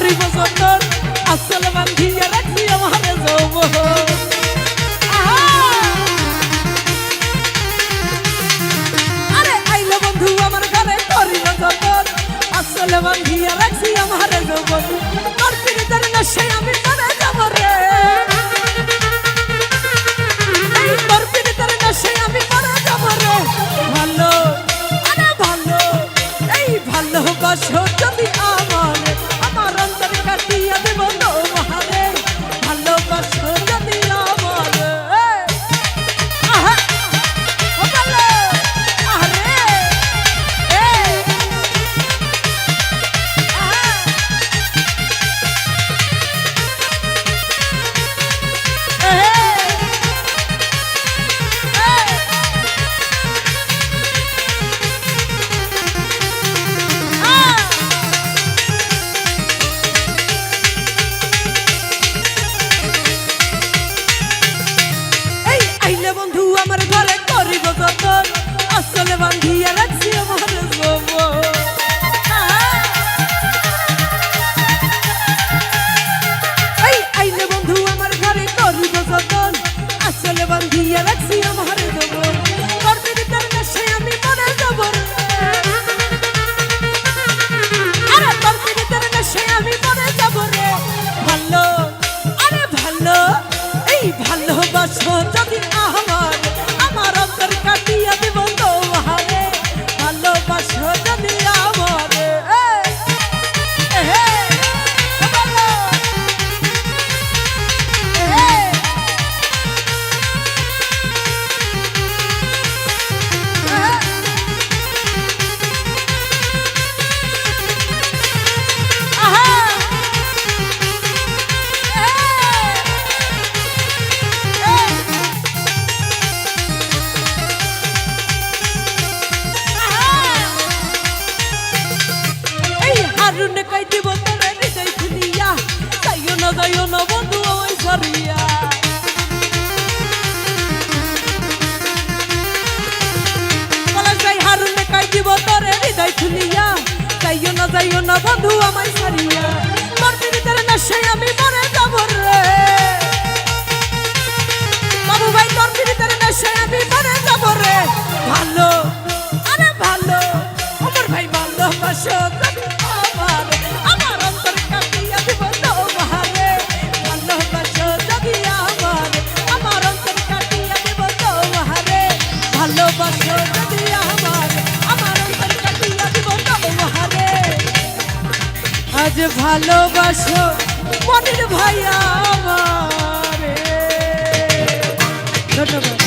করিব যতন আসল বান্ধিয়া রাখছি আমার যৌবন আরে আইলো বন্ধু আমার ঘরে করিব যতন আসল বান্ধিয়া রাখছি আমার যৌবন তোর পিরিতের নেশায় আমি মরে যাব রে তোর পিরিতের নেশায় আমি মরে যাব রে ভালো আরে ভালো এই ভালোবাসো যদি আমার অন্তর কাটিয়া দেব তোমারে ভালোবাসো যদি আমার আহা ও ভালো আরে বন্ধু আমার ঘরে করিব যতন আসলে বান্ধিয়া রাখছি আমার যৌবন এই আইলে বন্ধু আমার ঘরে করিব যতন আসলে বান্ধিয়া রাখছি আমার যৌবন তোর পিরিতের নেশায় আমি মরে যাব আরে তোর পিরিতের নেশায় আমি মরে যাব রে ভালো আরে ভালো এই ভালোবাসো যদি আমার অন্তর কাটিয়া দেব তোমারে ভালোবাসো যদি আমারে হারুন কই দিব তোরে হৃদয় খুলিয়া যাইও না বন্ধু ওই সরিয়া বলা যাই হারুন কই দিব তোরে হৃদয় খুলিয়া যাইও না বন্ধু আমায় সরিয়া তোর পিরিতের নেশায় আমি মরে যাব রে বাবু ভাই তোর পিরিতের নেশায় আমি মরে যাব রে ভালো আরে ভালো আমার ভাই ভালোবাসো আমার অন্তর কাটিয়া দিব তোমারে ভালোবাসো যদি আমার অন্তর কাটিয়া দিব তোমারে ভালোবাসো যদি আমার অন্তর কাটিয়া দিব তোমারে আজ ভালোবাসো মনির ভাই আমারে ধন্যবাদ।